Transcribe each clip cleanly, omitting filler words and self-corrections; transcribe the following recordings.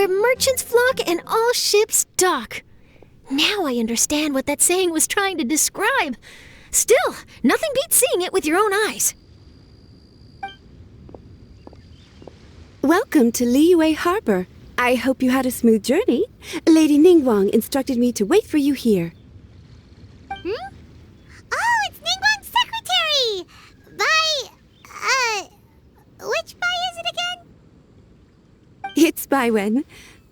where merchants flock and all ships dock. Now I understand what that saying was trying to describe. Still, nothing beats seeing it with your own eyes. Welcome to Liyue Harbor. I hope you had a smooth journey. Lady Ningguang instructed me to wait for you here. Oh, it's Ningguang's secretary! Which Bai is it again? It's Baiwen.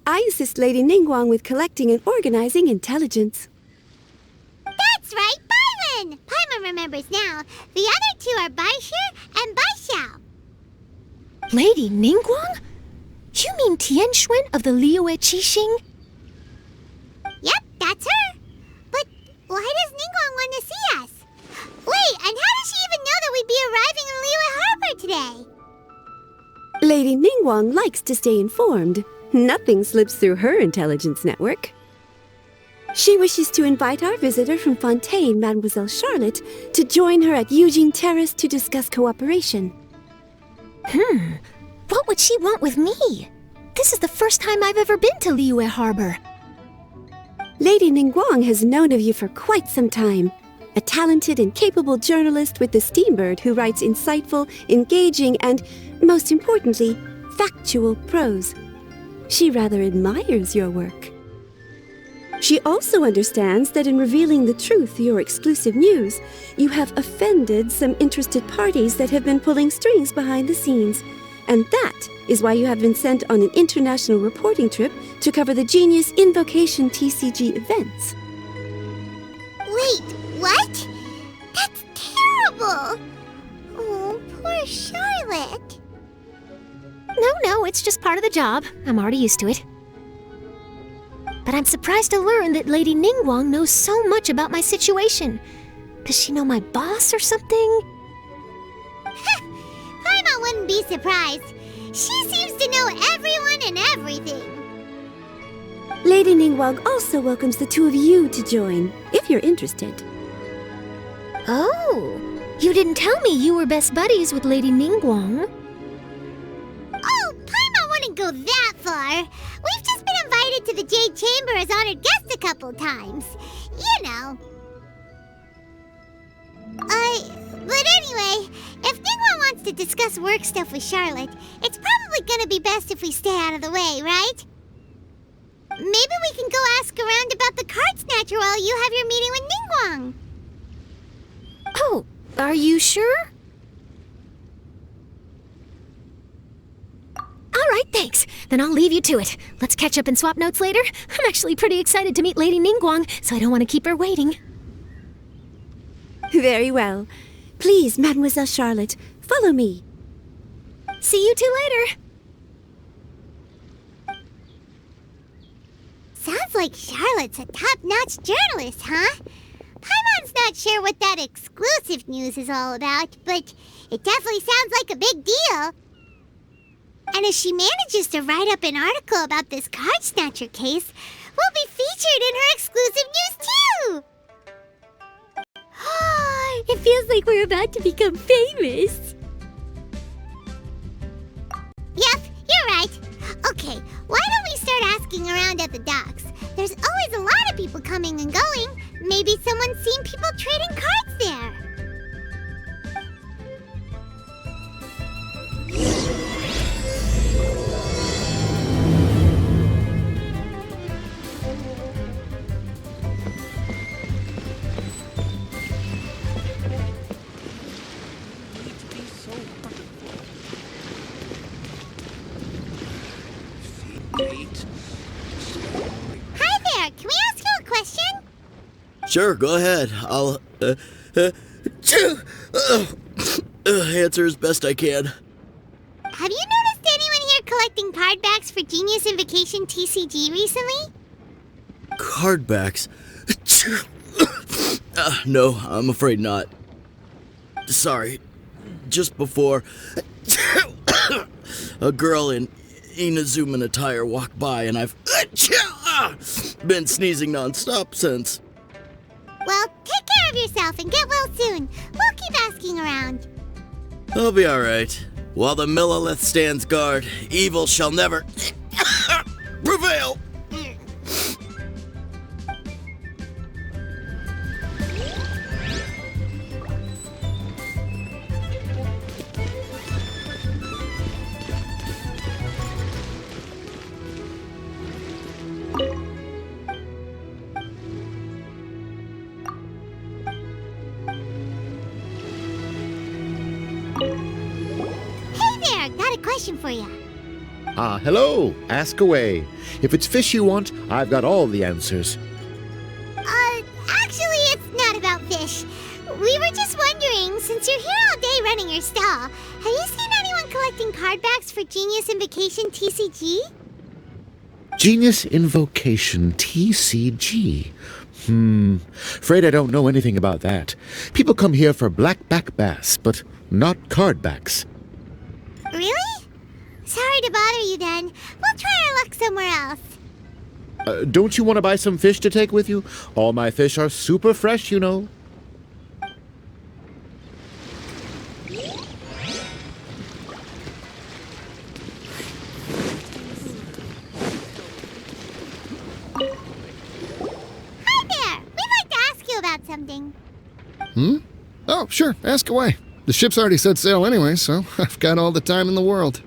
I assist Lady Ningguang with collecting and organizing intelligence. That's right, Baiwen! Paimon remembers now. The other two are Baishir and Baishao. Lady Ningguang? You mean Tianxuan of the Liyue Qixing? Yep, that's her. But why does Ningguang want to see us? Wait, and how does she even know that we'd be arriving in Liyue Harbor today? Lady Ningguang likes to stay informed. Nothing slips through her intelligence network. She wishes to invite our visitor from Fontaine, Mademoiselle Charlotte, to join her at Eugene Terrace to discuss cooperation. What would she want with me? This is the first time I've ever been to Liyue Harbor. Lady Ningguang has known of you for quite some time. A talented and capable journalist with the Steambird who writes insightful, engaging, and, most importantly, factual prose. She rather admires your work. She also understands that in revealing the truth through your exclusive news, you have offended some interested parties that have been pulling strings behind the scenes. And that is why you have been sent on an international reporting trip to cover the Genius Invocation TCG events. Wait, what? That's terrible! Oh, poor Charlotte. No, it's just part of the job. I'm already used to it. But I'm surprised to learn that Lady Ningguang knows so much about my situation. Does she know my boss or something? Paimon wouldn't be surprised. She seems to know everyone and everything. Lady Ningguang also welcomes the two of you to join, if you're interested. Oh, you didn't tell me you were best buddies with Lady Ningguang. Oh, Paimon wouldn't go that far. We've just been invited to the Jade Chamber as honored guests a couple times. You know. But anyway, if Ningguang wants to discuss work stuff with Charlotte, it's probably gonna be best if we stay out of the way, right? Maybe we can go ask around about the Card Snatcher while you have your meeting with Ningguang. Oh, are you sure? All right, thanks. Then I'll leave you to it. Let's catch up and swap notes later. I'm actually pretty excited to meet Lady Ningguang, so I don't want to keep her waiting. Very well. Please, Mademoiselle Charlotte, follow me. See you two later. Sounds like Charlotte's a top-notch journalist, huh? Paimon's not sure what that exclusive news is all about, but it definitely sounds like a big deal. And if she manages to write up an article about this Card Snatcher case, we'll be featured in her exclusive news too! It feels like we're about to become famous. Yep, you're right. Okay, why don't we start asking around at the docks? There's always a lot of people coming and going. Maybe someone's seen people trading cards there. Hi there, can we ask you a question? Sure, go ahead. I'll answer as best I can. Have you noticed anyone here collecting card backs for Genius Invocation TCG recently? Card backs? No, I'm afraid not. Sorry. Just before, a girl in Inazuman attire walked by, and I've been sneezing nonstop since. Well, take care of yourself and get well soon. We'll keep asking around. I'll be alright. While the Millilith stands guard, evil shall never prevail! Hey there, got a question for you. Hello. Ask away. If it's fish you want, I've got all the answers. Actually, it's not about fish. We were just wondering, since you're here all day running your stall, have you seen anyone collecting card backs for Genius Invocation TCG? Genius Invocation TCG. Afraid I don't know anything about that. People come here for blackback bass, but not card backs. Really? Sorry to bother you then. We'll try our luck somewhere else. Don't you want to buy some fish to take with you? All my fish are super fresh, you know. Hi there! We'd like to ask you about something. Oh, sure, ask away. The ship's already set sail anyway, so I've got all the time in the world.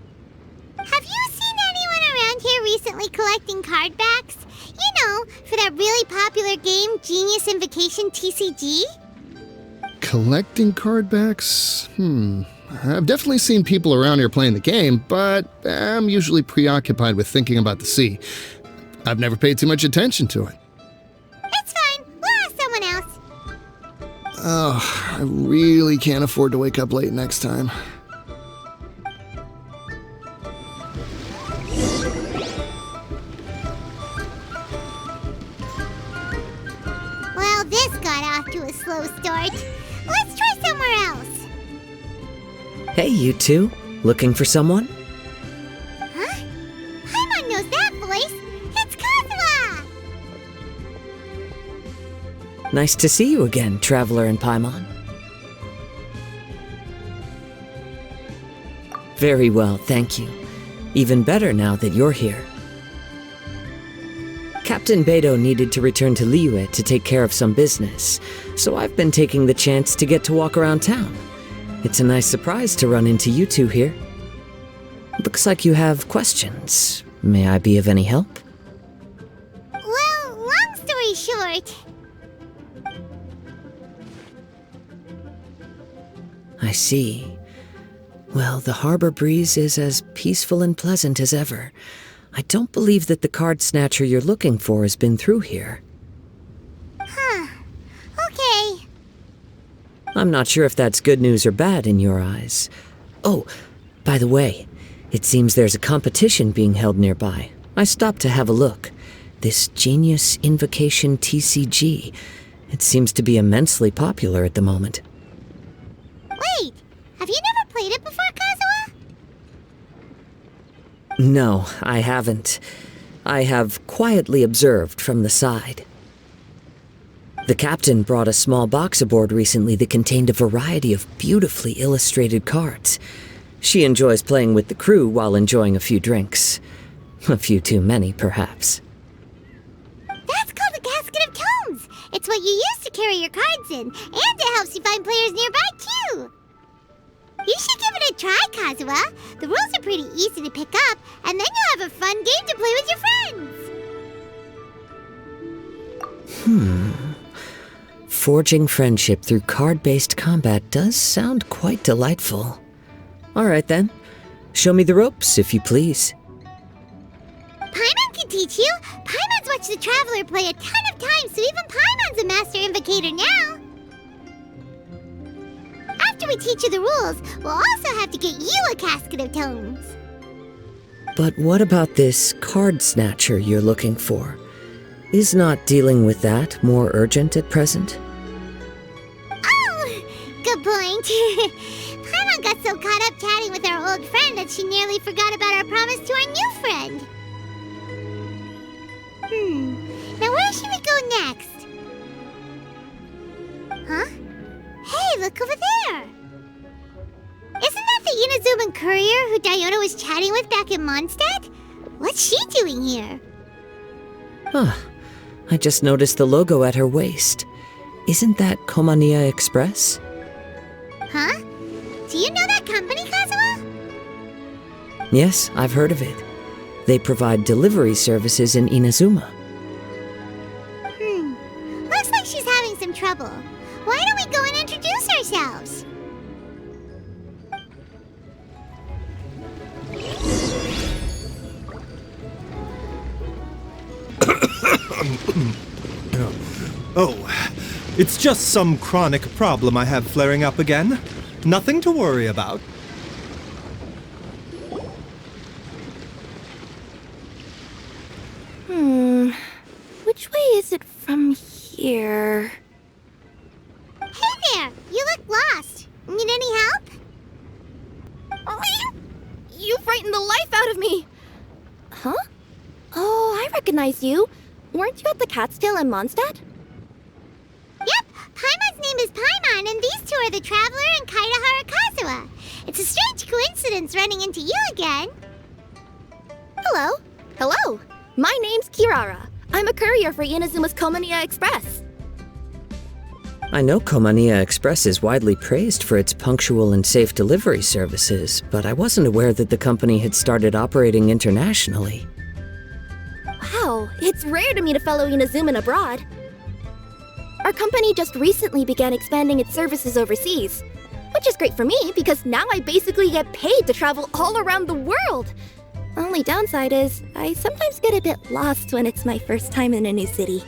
Have you seen anyone around here recently collecting card backs? You know, for that really popular game, Genius Invocation TCG? Collecting card backs? I've definitely seen people around here playing the game, but I'm usually preoccupied with thinking about the sea. I've never paid too much attention to it. It's fine. We'll ask someone else. Oh, I really can't afford to wake up late next time. Well, this got off to a slow start. Let's try somewhere else. Hey, you two. Looking for someone? Huh? Paimon knows that voice. It's kazuha! Nice to see you again, Traveler and Paimon. Very well, thank you. Even better now that you're here. Captain Beidou needed to return to Liyue to take care of some business, so I've been taking the chance to get to walk around town. It's a nice surprise to run into you two here. Looks like you have questions. May I be of any help? Well, long story short, I see. Well, the harbor breeze is as peaceful and pleasant as ever. I don't believe that the Card Snatcher you're looking for has been through here. okay. I'm not sure if that's good news or bad in your eyes. Oh, by the way, it seems there's a competition being held nearby. I stopped to have a look. This Genius Invocation TCG. It seems to be immensely popular at the moment. Wait, have you never played it before, kazuha? No, I haven't. I have quietly observed from the side. The captain brought a small box aboard recently that contained a variety of beautifully illustrated cards. She enjoys playing with the crew while enjoying a few drinks. A few too many, perhaps. That's called the Casket of Tomes. It's what you use to carry your cards in, and it helps you find players nearby, too. You should give it a try, kazuha. The rules are pretty easy to pick up, and then you'll have a fun game to play with your friends. Forging friendship through card-based combat does sound quite delightful. All right, then. Show me the ropes, if you please. Paimon can teach you. Paimon's watched the Traveler play a ton of times, so even Paimon's a master invocator now. After we teach you the rules, we'll also have to get you a Casket of Tomes. But what about this Card Snatcher you're looking for? Is not dealing with that more urgent at present? Oh, good point. Paimon got so caught up chatting with our old friend that she nearly forgot about our promise to our new friend. Now where should we go next? Huh? Hey, look over there! Isn't that the Inazuman courier who Diona was chatting with back in Mondstadt? What's she doing here? Huh. I just noticed the logo at her waist. Isn't that Komaniya Express? Huh? Do you know that company, Kazuha? Yes, I've heard of it. They provide delivery services in Inazuma. Looks like she's having some trouble. Why don't we go and introduce ourselves? Oh, it's just some chronic problem I have flaring up again. Nothing to worry about. Which way is it from here? Hey there! You look lost. Need any help? You frightened the life out of me! Huh? Oh, I recognize you. Weren't you at the Cat's Tail in Mondstadt? Yep, Paimon's name is Paimon, and these two are the Traveler and Kaitahara Kazuha. It's a strange coincidence running into you again. Hello. Hello. My name's Kirara. I'm a courier for Inazuma's Komaniya Express. I know Komaniya Express is widely praised for its punctual and safe delivery services, but I wasn't aware that the company had started operating internationally. Wow, it's rare to meet a fellow Inazuman abroad. Our company just recently began expanding its services overseas, which is great for me because now I basically get paid to travel all around the world. Only downside is, I sometimes get a bit lost when it's my first time in a new city.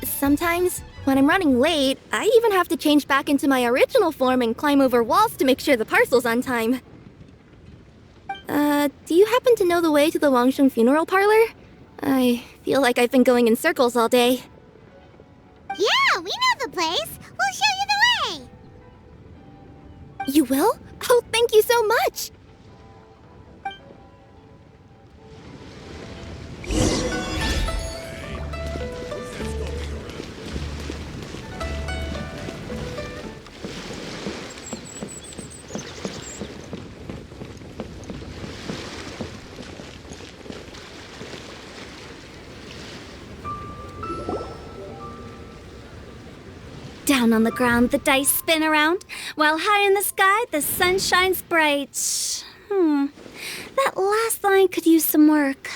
Sometimes, when I'm running late, I even have to change back into my original form and climb over walls to make sure the parcel's on time. Do you happen to know the way to the Wangsheng funeral parlor? I feel like I've been going in circles all day. Yeah, we know the place. We'll show you the way. You will? Oh, thank you so much! Down on the ground, the dice spin around, while high in the sky, the sun shines bright. That last line could use some work.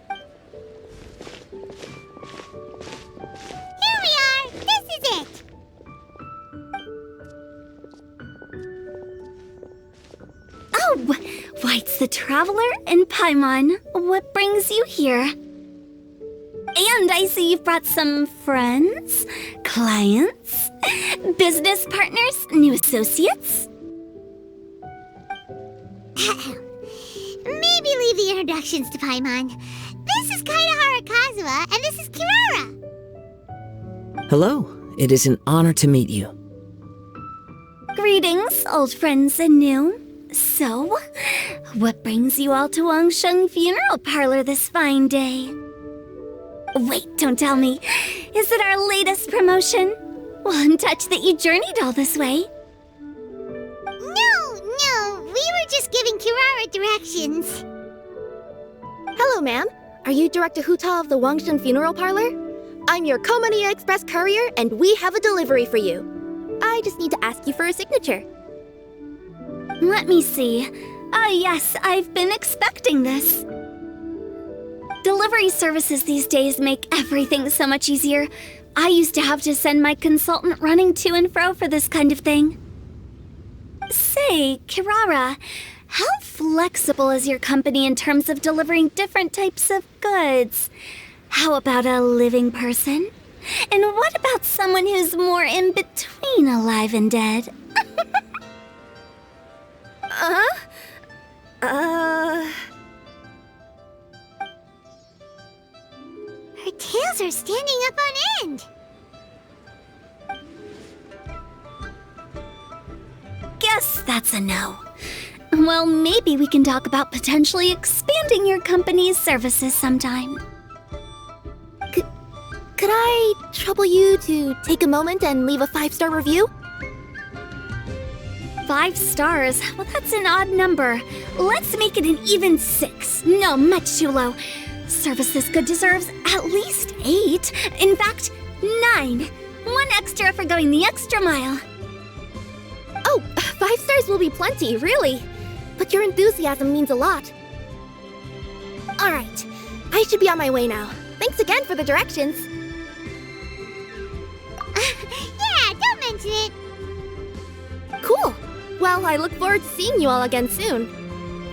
Here we are! This is it! Oh, why, it's the Traveler and Paimon. What brings you here? And I see you've brought some friends, clients, business partners, new associates. Maybe leave the introductions to Paimon. This is Kaitahara Kazuha, and this is Kirara. Hello, it is an honor to meet you. Greetings, old friends and new. So, what brings you all to Wangsheng Funeral Parlor this fine day? Wait, don't tell me. Is it our latest promotion? Well, I'm touched that you journeyed all this way. No, we were just giving Kirara directions. Hello, ma'am. Are you Director Huta of the Wangsheng Funeral Parlor? I'm your Komaniya Express courier, and we have a delivery for you. I just need to ask you for a signature. Let me see. Ah, yes, I've been expecting this. Delivery services these days make everything so much easier. I used to have to send my consultant running to and fro for this kind of thing. Say, Kirara, how flexible is your company in terms of delivering different types of goods? How about a living person? And what about someone who's more in between alive and dead? Her tails are standing up on end. Guess that's a no. Well, maybe we can talk about potentially expanding your company's services sometime. Could I trouble you to take a moment and leave a 5-star review? 5 stars. Well, that's an odd number. Let's make it an even 6. No, much too low. Service this good deserves at least 8. In fact, 9. 1 extra for going the extra mile. Oh, 5 stars will be plenty, really. But your enthusiasm means a lot. Alright, I should be on my way now. Thanks again for the directions. Yeah, don't mention it. Cool. Well, I look forward to seeing you all again soon.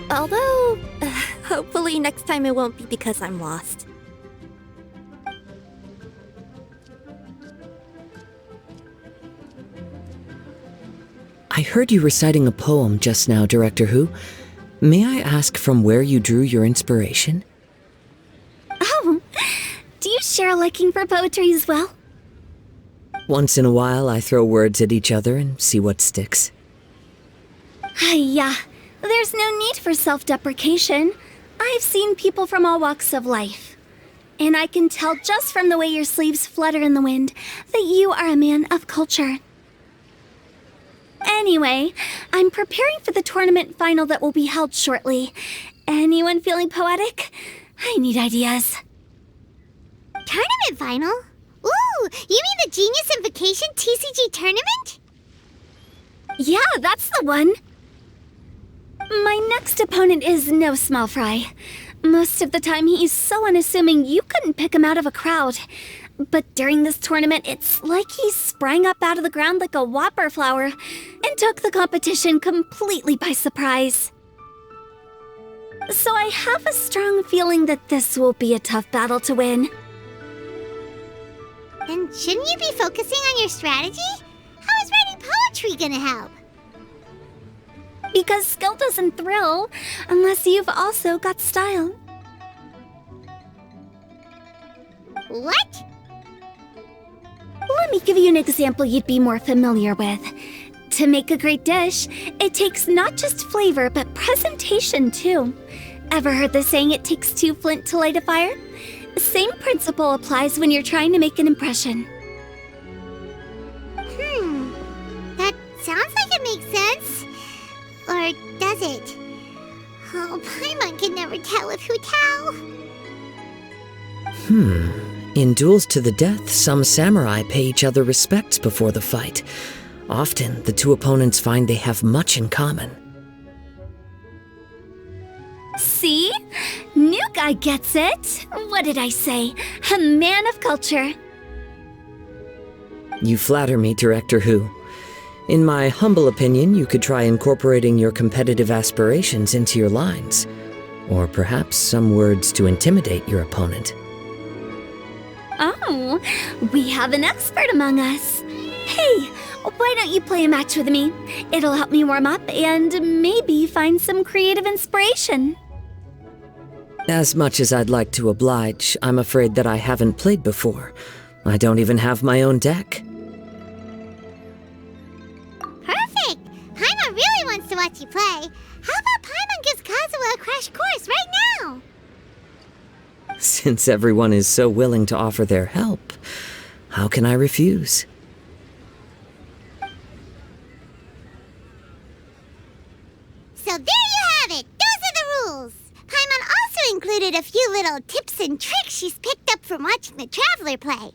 Although, hopefully next time it won't be because I'm lost. I heard you reciting a poem just now, Director Who. May I ask from where you drew your inspiration? Oh, do you share a liking for poetry as well? Once in a while, I throw words at each other and see what sticks. Yeah, there's no need for self-deprecation. I've seen people from all walks of life. And I can tell just from the way your sleeves flutter in the wind that you are a man of culture. Anyway, I'm preparing for the tournament final that will be held shortly. Anyone feeling poetic? I need ideas. Tournament final? Ooh, you mean the Genius Invocation TCG tournament? Yeah, that's the one. My next opponent is no small fry. Most of the time he's so unassuming you couldn't pick him out of a crowd. But during this tournament, it's like he sprang up out of the ground like a whopper flower and took the competition completely by surprise. So I have a strong feeling that this will be a tough battle to win. Then shouldn't you be focusing on your strategy? How is writing poetry gonna help? Because skill doesn't thrill unless you've also got style. What? Let me give you an example you'd be more familiar with. To make a great dish, it takes not just flavor, but presentation too. Ever heard the saying, it takes 2 flint to light a fire? The same principle applies when you're trying to make an impression. That sounds like it makes sense. Or does it? Oh, Paimon can never tell if who tell. In duels to the death, some samurai pay each other respects before the fight. Often, the two opponents find they have much in common. See? New guy gets it. What did I say? A man of culture. You flatter me, Director Who. In my humble opinion, you could try incorporating your competitive aspirations into your lines. Or perhaps some words to intimidate your opponent. Oh, we have an expert among us. Hey, why don't you play a match with me? It'll help me warm up and maybe find some creative inspiration. As much as I'd like to oblige, I'm afraid that I haven't played before. I don't even have my own deck. Perfect! Paimon really wants to watch you play. How about Paimon gives Kazuha a crash course right now? Since everyone is so willing to offer their help, how can I refuse? So there you have it! Those are the rules! Paimon also included a few little tips and tricks she's picked up from watching the Traveler play.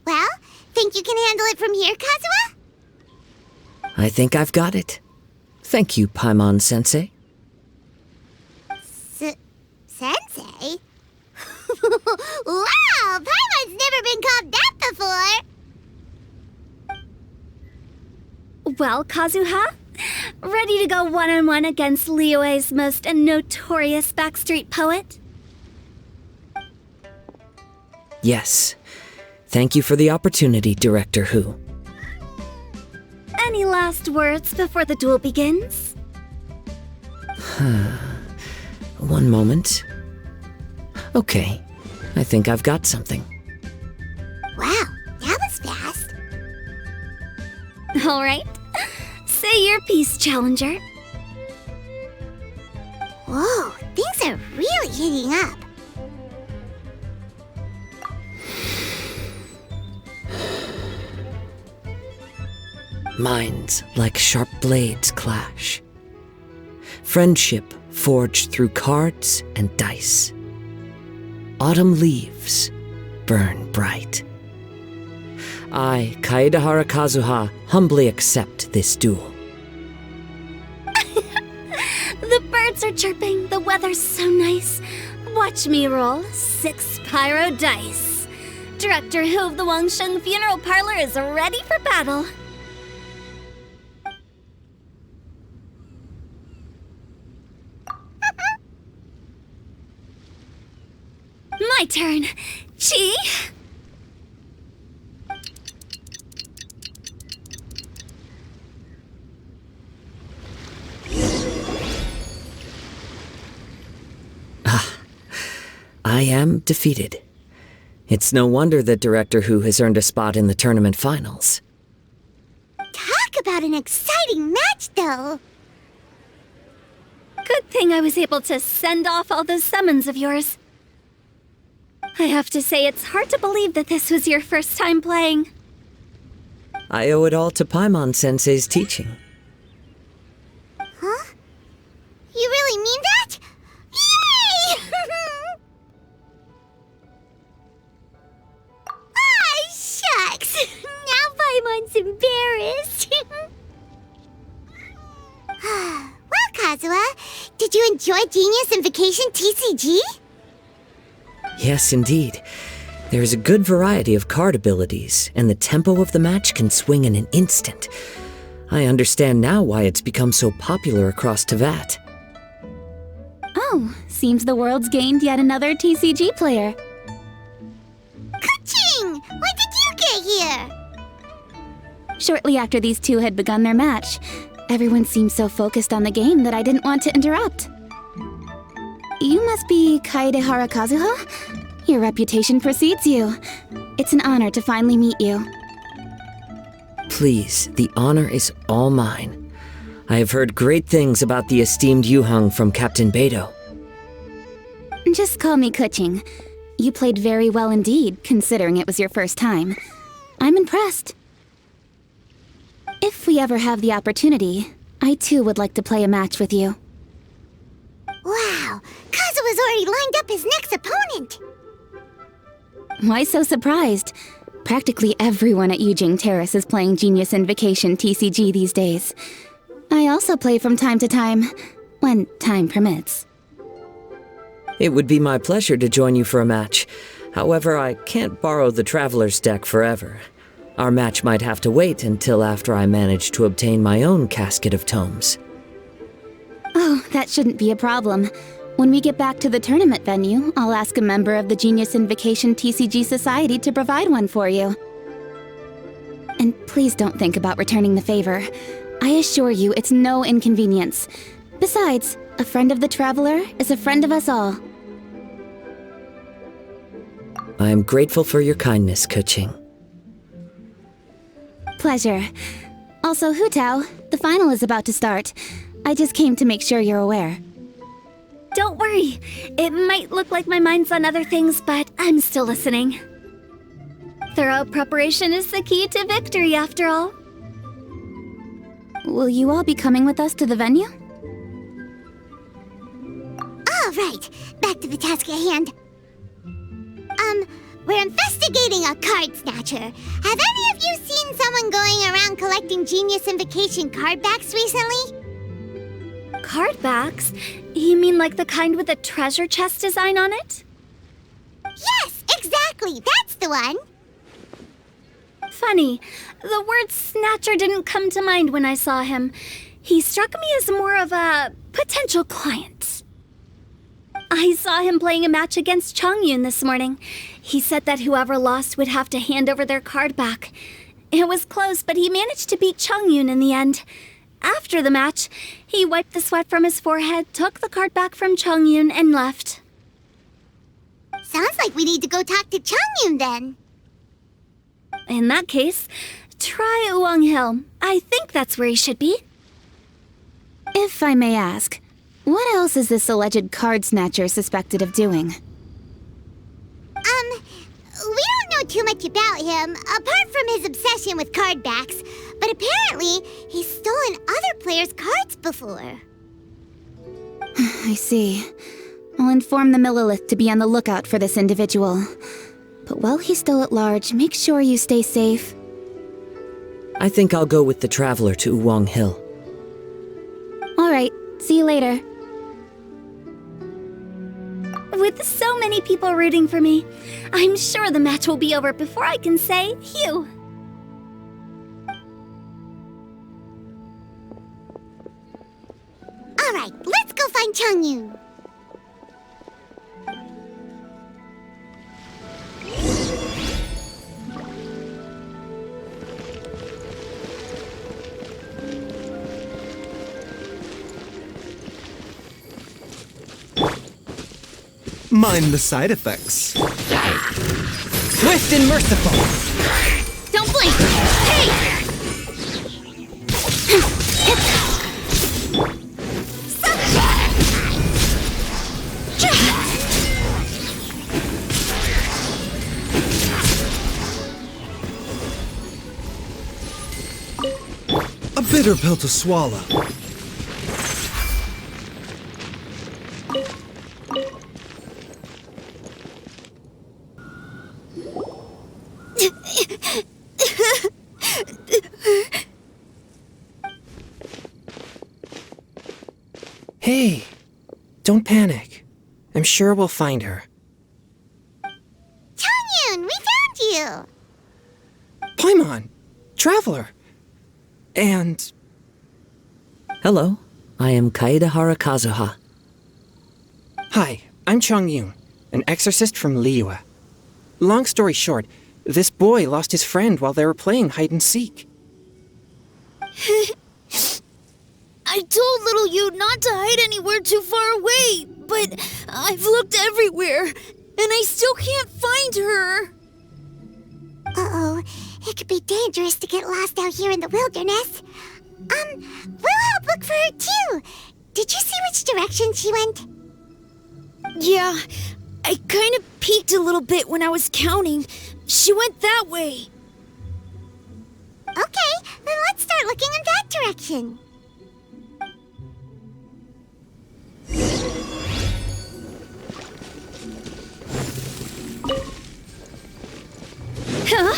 Well, think you can handle it from here, Kazuha? I think I've got it. Thank you, Paimon-sensei. Sensei? Wow! Paimon's never been called that before! Well, Kazuha? Ready to go one-on-one against Liyue's most notorious backstreet poet? Yes. Thank you for the opportunity, Director Who. Any last words before the duel begins? One moment. Okay, I think I've got something. Wow, that was fast. All right. Say your piece, Challenger. Whoa, things are really heating up. Minds like sharp blades clash. Friendship forged through cards and dice. Autumn leaves burn bright. I, Kaedahara Kazuha, humbly accept this duel. The birds are chirping, the weather's so nice. Watch me roll 6 pyro dice. Director Hu of the Wangsheng Funeral Parlor is ready for battle. My turn. Chi? I am defeated. It's no wonder that Director Hu has earned a spot in the tournament finals. Talk about an exciting match, though. Good thing I was able to send off all those summons of yours. I have to say, it's hard to believe that this was your first time playing. I owe it all to Paimon-sensei's teaching. Huh? You really mean that? Yay! Ah, shucks! Now Paimon's embarrassed. Well, Kazuha, did you enjoy Genius Invocation TCG? Yes, indeed. There is a good variety of card abilities, and the tempo of the match can swing in an instant. I understand now why it's become so popular across Teyvat. Oh, seems the world's gained yet another TCG player. Keqing! When did you get here? Shortly after these two had begun their match, everyone seemed so focused on the game that I didn't want to interrupt. You must be Kaedahara Kazuha? Your reputation precedes you. It's an honor to finally meet you. Please, the honor is all mine. I have heard great things about the esteemed Yuheng from Captain Beidou. Just call me Keqing. You played very well indeed, considering it was your first time. I'm impressed. If we ever have the opportunity, I too would like to play a match with you. Wow, Kazuha's already lined up his next opponent. Why so surprised? Practically everyone at Yujing Terrace is playing Genius Invocation TCG these days. I also play from time to time, when time permits. It would be my pleasure to join you for a match. However, I can't borrow the Traveler's deck forever. Our match might have to wait until after I manage to obtain my own casket of tomes. Oh, that shouldn't be a problem. When we get back to the tournament venue, I'll ask a member of the Genius Invocation TCG Society to provide one for you. And please don't think about returning the favor. I assure you it's no inconvenience. Besides, a friend of the Traveler is a friend of us all. I am grateful for your kindness, Keqing. Pleasure. Also, Hu Tao, the final is about to start. I just came to make sure you're aware. Don't worry. It might look like my mind's on other things, but I'm still listening. Thorough preparation is the key to victory, after all. Will you all be coming with us to the venue? All right, back to the task at hand. We're investigating a Card Snatcher. Have any of you seen someone going around collecting Genius Invocation card backs recently? Card backs? You mean like the kind with the treasure chest design on it? Yes, exactly. That's the one. Funny. The word Snatcher didn't come to mind when I saw him. He struck me as more of a potential client. I saw him playing a match against Chongyun this morning. He said that whoever lost would have to hand over their card back. It was close, but he managed to beat Chongyun in the end. After the match, he wiped the sweat from his forehead, took the card back from Chongyun, and left. Sounds like we need to go talk to Chongyun then. In that case, try Uwang Hill. I think that's where he should be. If I may ask, what else is this alleged Card Snatcher suspected of doing? We don't know too much about him, apart from his obsession with card backs. but apparently he's stolen other players' cards before. I see. I'll inform the Millilith to be on the lookout for this individual. But while he's still at large, make sure you stay safe. I think I'll go with the Traveler to Uwang Hill. Alright, see you later. With so many people rooting for me, I'm sure the match will be over before I can say phew. Alright, let's go find Chongyun. Mind the side effects. Swift and merciful. Don't blink! Hey! A bitter pill to swallow. Hey, don't panic. I'm sure we'll find her. Chongyun, we found you! Paimon, Traveler, and... Hello, I am Kaedahara Kazuha. Hi, I'm Chongyun, an exorcist from Liyue. Long story short, this boy lost his friend while they were playing hide-and-seek. I told little Yu not to hide anywhere too far away, but I've looked everywhere, and I still can't find her. Uh-oh, it could be dangerous to get lost out here in the wilderness. We'll help look for her too. Did you see which direction she went? Yeah, I kind of peeked a little bit when I was counting. She went that way. Okay, then let's start looking in that direction. Huh?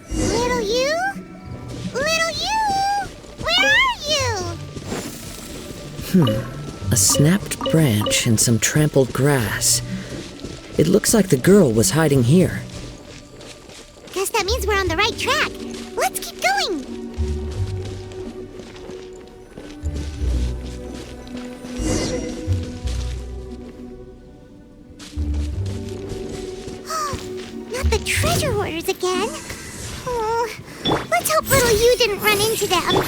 Little you? Little you? Where are you? A snapped branch and some trampled grass. It looks like the girl was hiding here. Guess that means we're on the right track. Let's keep going. Not the treasure hoarders again. Oh, let's hope little you didn't run into them.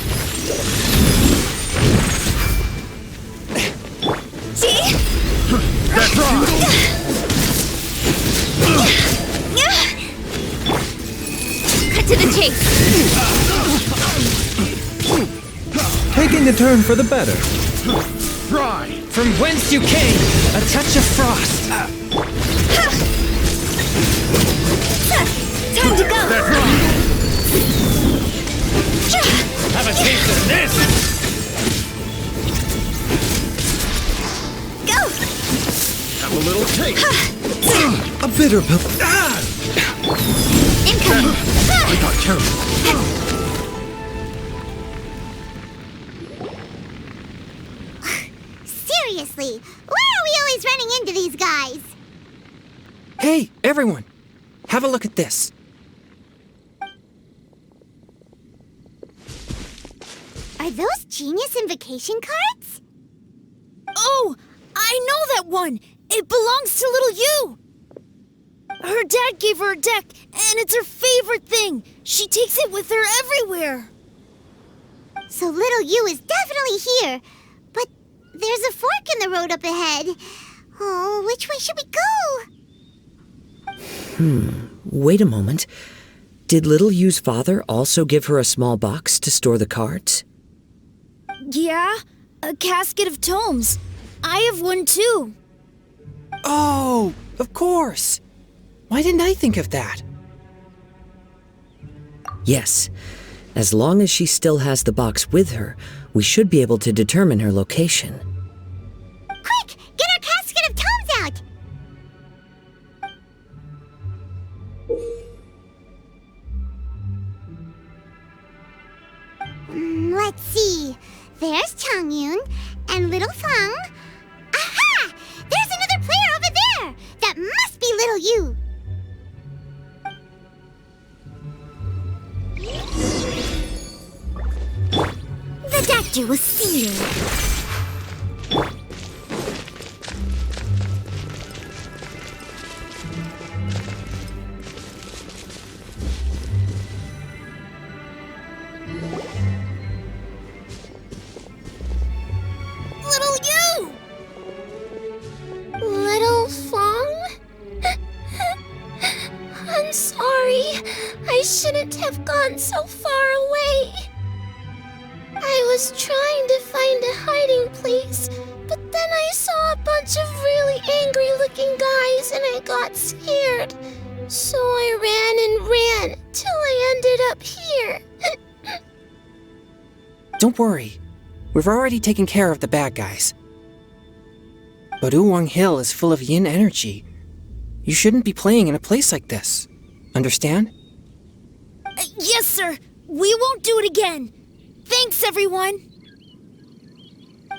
See? That's right! Cut to the chase. Taking a turn for the better. Try! From whence you came, a touch of frost. Time to go. That's right! Have a taste of this! Go. Have a little taste! A bitter pill. Incoming. I got careful. Seriously, why are we always running into these guys? Hey, everyone, have a look at this. Are those Genius Invocation cards? Oh, I know that one. It belongs to little you. Her dad gave her a deck, and it's her favorite thing. She takes it with her everywhere. So little you is definitely here. But there's a fork in the road up ahead. Oh, which way should we go? Wait a moment. Did Little Yu's father also give her a small box to store the cards? Yeah, A casket of tomes. I have one too. Oh, of course. Why didn't I think of that? Yes. As long as she still has the box with her, we should be able to determine her location. Quick! Get our casket of tomes out! Let's see. There's Chongyun and Little Feng. Aha! There's another player over there! That must be Little Yu. The doctor will see you. Little you! Little Feng? I'm sorry. I shouldn't have gone so far away. I was trying to find a hiding place, but then I saw a bunch of really angry-looking guys and I got scared. So I ran and ran till I ended up here. Don't worry. We've already taken care of the bad guys. But Uwang Hill is full of yin energy. You shouldn't be playing in a place like this. Understand? Yes, sir. We won't do it again. Thanks, everyone.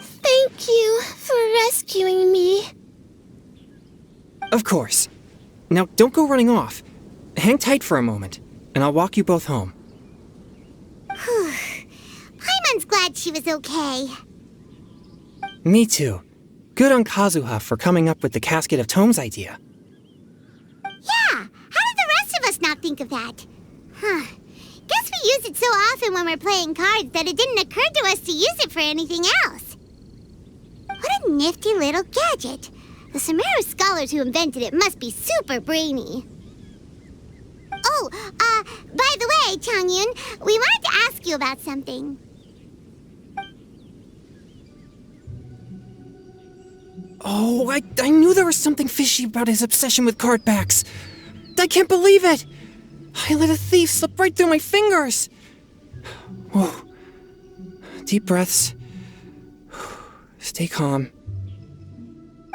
Thank you for rescuing me. Of course. Now, don't go running off. Hang tight for a moment, and I'll walk you both home. Paimon's glad she was okay. Me too. Good on Kazuha for coming up with the Casket of Tomes idea. Yeah, how did the rest of us not think of that? Guess we use it so often when we're playing cards that it didn't occur to us to use it for anything else. What a nifty little gadget. The Sumeru scholars who invented it must be super brainy. Oh, by the way, Chongyun, we wanted to ask you about something. Oh, I knew there was something fishy about his obsession with card backs. I can't believe it! I let a thief slip right through my fingers! Whoa. Deep breaths. Stay calm.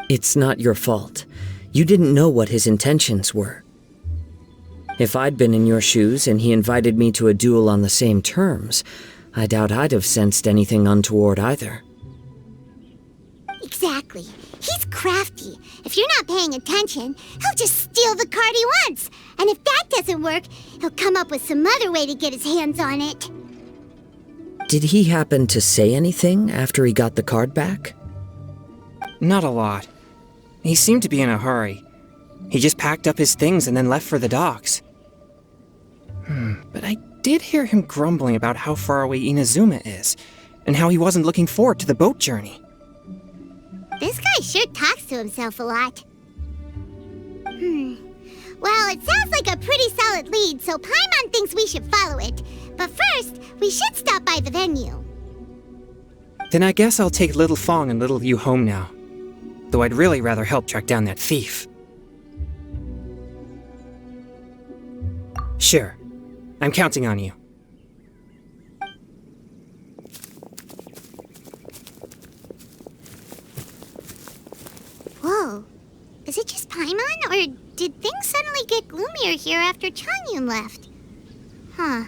It's not your fault. You didn't know what his intentions were. If I'd been in your shoes and he invited me to a duel on the same terms, I doubt I'd have sensed anything untoward either. Exactly. He's crafty. If you're not paying attention, he'll just steal the card he wants. And if that doesn't work, he'll come up with some other way to get his hands on it. Did he happen to say anything after he got the card back? Not a lot. He seemed to be in a hurry. He just packed up his things and then left for the docks. But I did hear him grumbling about how far away Inazuma is, and how he wasn't looking forward to the boat journey. This guy sure talks to himself a lot. Well, it sounds like a pretty solid lead, so Paimon thinks we should follow it. But first, we should stop by the venue. Then I guess I'll take Little Fong and Little Yu home now. Though I'd really rather help track down that thief. Sure. I'm counting on you. Whoa. Is it just Paimon, or did things suddenly get gloomier here after Chongyun left? Huh.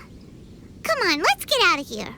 Come on, let's get out of here.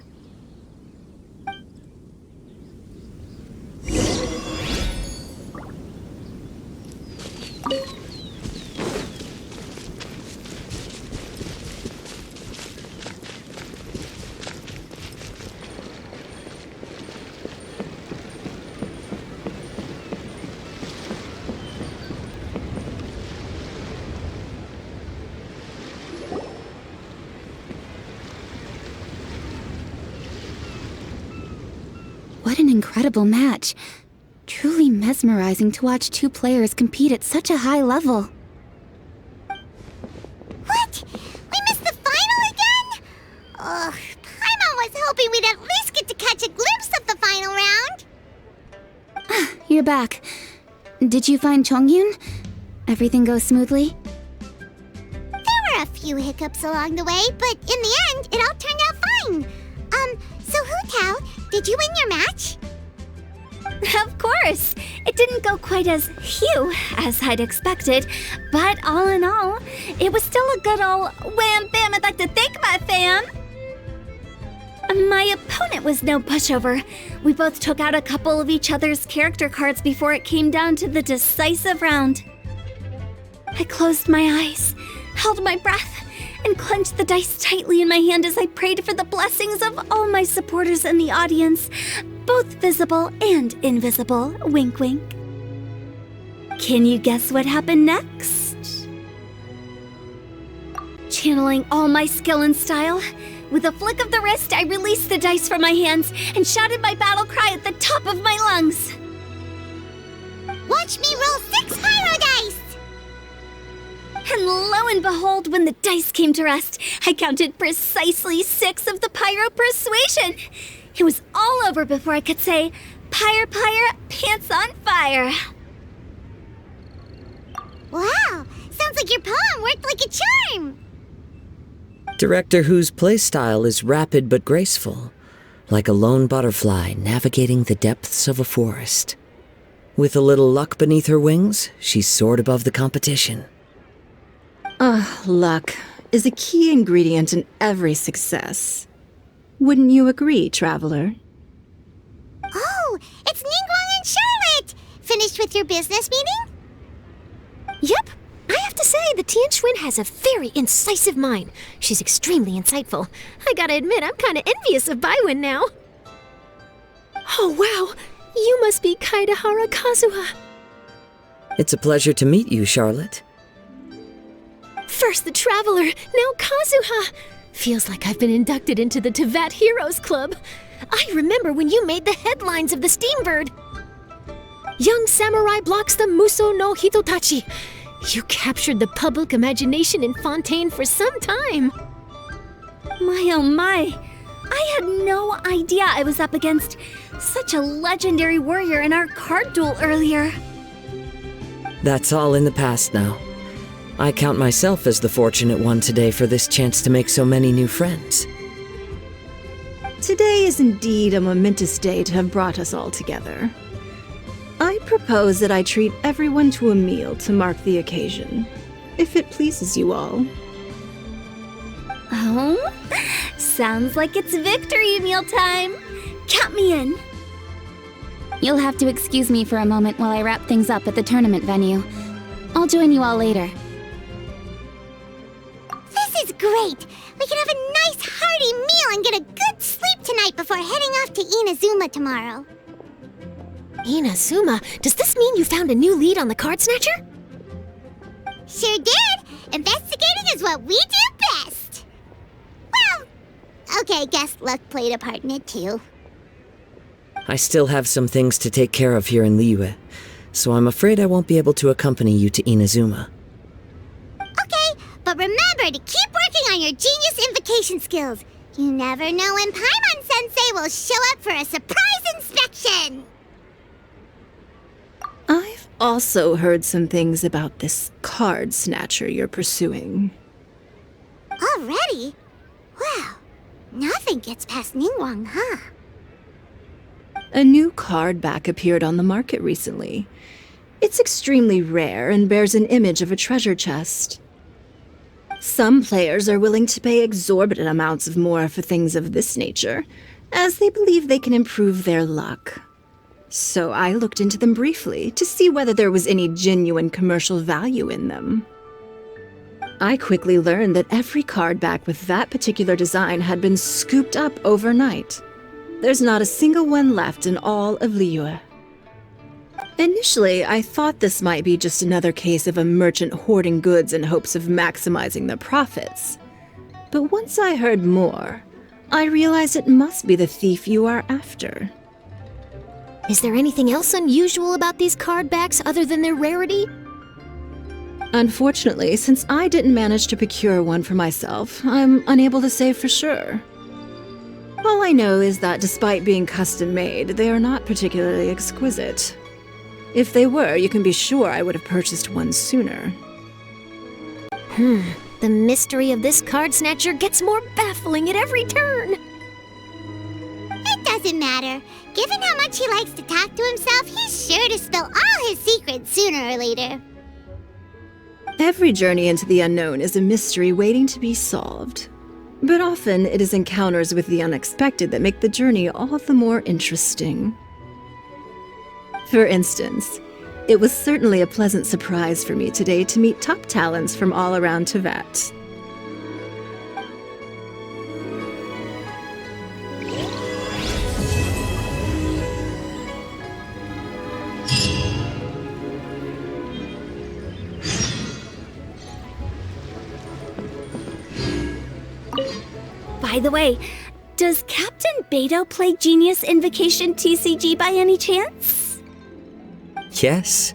What an incredible match. Truly mesmerizing to watch two players compete at such a high level. What? We missed the final again? Ugh, Paimon was hoping we'd at least get to catch a glimpse of the final round. back. Did you find Chongyun? Everything go smoothly? There were a few hiccups along the way, but in the end, it all turned out fine. So Hu Tao, did you win your match? Of course! It didn't go quite as phew as I'd expected, but all in all, it was still a good ol' wham bam I'd like to thank my fam! My opponent was no pushover. We both took out a couple of each other's character cards before it came down to the decisive round. I closed my eyes, held my breath, and clenched the dice tightly in my hand as I prayed for the blessings of all my supporters in the audience, both visible and invisible, wink wink. Can you guess what happened next? Channeling all my skill and style, with a flick of the wrist, I released the dice from my hands and shouted my battle cry at the top of my lungs. Watch me roll 6 pyro dice! And lo and behold, when the dice came to rest, I counted precisely 6 of the pyro persuasion. It was all over before I could say, pyre, pants on fire. Wow, sounds like your poem worked like a charm. Director Who's playstyle is rapid but graceful, like a lone butterfly navigating the depths of a forest. With a little luck beneath her wings, she soared above the competition. Luck is a key ingredient in every success. Wouldn't you agree, Traveler? Oh, it's Ningguang and Charlotte! Finished with your business meeting? Yep. I have to say, the Tianquan has a very incisive mind. She's extremely insightful. I gotta admit, I'm kinda envious of Baiwen now. Oh, wow. You must be Kaidahara Kazuha. It's a pleasure to meet you, Charlotte. First the Traveler, now Kazuha. Feels like I've been inducted into the Tevat Heroes Club. I remember when you made the headlines of the Steambird. Young samurai blocks the Muso no Hitotachi. You captured the public imagination in Fontaine for some time. My oh my, I had no idea I was up against such a legendary warrior in our card duel earlier. That's all in the past now. I count myself as the fortunate one today for this chance to make so many new friends. Today is indeed a momentous day to have brought us all together. I propose that I treat everyone to a meal to mark the occasion, if it pleases you all. Oh, sounds like it's victory meal time. Count me in. You'll have to excuse me for a moment while I wrap things up at the tournament venue. I'll join you all later. This is great! We can have a nice hearty meal and get a good sleep tonight before heading off to Inazuma tomorrow. Inazuma? Does this mean you found a new lead on the Card Snatcher? Sure did! Investigating is what we do best! Well, okay, guess luck played a part in it too. I still have some things to take care of here in Liyue, so I'm afraid I won't be able to accompany you to Inazuma. Okay, but remember to keep working on your genius invocation skills. You never know when Paimon-sensei will show up for a surprise inspection! I've also heard some things about this Card Snatcher you're pursuing. Already? Wow, nothing gets past Ningguang, huh? A new card back appeared on the market recently. It's extremely rare and bears an image of a treasure chest. Some players are willing to pay exorbitant amounts of more for things of this nature, as they believe they can improve their luck. So I looked into them briefly to see whether there was any genuine commercial value in them. I quickly learned that every card back with that particular design had been scooped up overnight. There's not a single one left in all of Liyue. Initially, I thought this might be just another case of a merchant hoarding goods in hopes of maximizing their profits. But once I heard more, I realized it must be the thief you are after. Is there anything else unusual about these card backs other than their rarity? Unfortunately, since I didn't manage to procure one for myself, I'm unable to say for sure. All I know is that despite being custom-made, they are not particularly exquisite. If they were, you can be sure I would have purchased one sooner. The mystery of this Card Snatcher gets more baffling at every turn. It doesn't matter. Given how much he likes to talk to himself, he's sure to spill all his secrets sooner or later. Every journey into the unknown is a mystery waiting to be solved. But often it is encounters with the unexpected that make the journey all the more interesting. For instance, it was certainly a pleasant surprise for me today to meet top talents from all around Tevat. By the way, does Captain Beto play Genius Invocation TCG by any chance? Yes.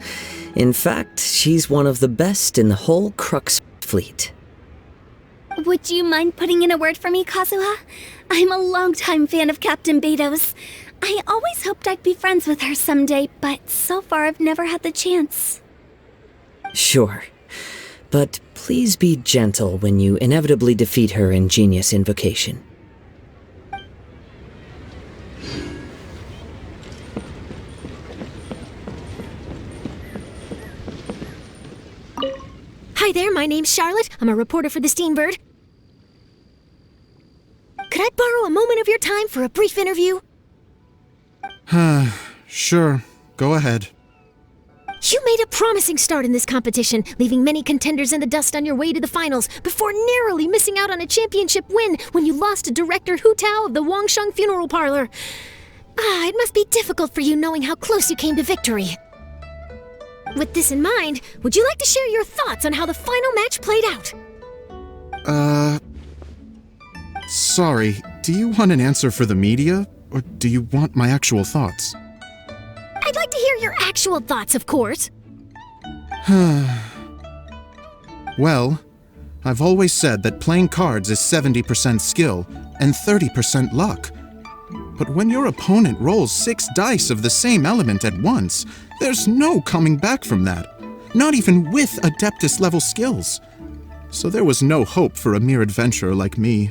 In fact, she's one of the best in the whole Crux fleet. Would you mind putting in a word for me, Kazuha? I'm a longtime fan of Captain Beto's. I always hoped I'd be friends with her someday, but so far I've never had the chance. Sure. But please be gentle when you inevitably defeat her in Genius Invocation. Hi there, my name's Charlotte. I'm a reporter for the Steambird. Could I borrow a moment of your time for a brief interview? Sure. Go ahead. You made a promising start in this competition, leaving many contenders in the dust on your way to the finals, before narrowly missing out on a championship win when you lost to Director Hu Tao of the Wangsheng Funeral Parlor. It must be difficult for you knowing how close you came to victory. With this in mind, would you like to share your thoughts on how the final match played out? Sorry. Do you want an answer for the media, or do you want my actual thoughts? I'd like to hear your actual thoughts, of course. Well, I've always said that playing cards is 70% skill and 30% luck. But when your opponent rolls 6 dice of the same element at once, there's no coming back from that, not even with Adeptus-level skills. So there was no hope for a mere adventurer like me.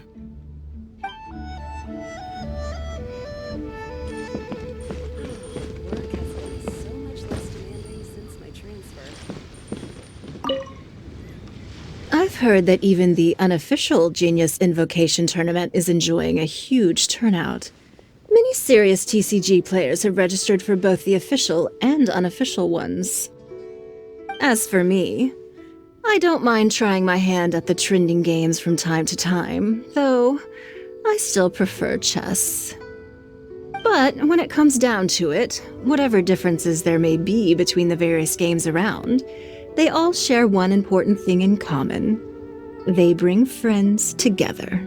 I've heard that even the unofficial Genius Invocation tournament is enjoying a huge turnout. Many serious TCG players have registered for both the official and unofficial ones. As for me, I don't mind trying my hand at the trending games from time to time, though I still prefer chess. But when it comes down to it, whatever differences there may be between the various games around, they all share one important thing in common. They bring friends together.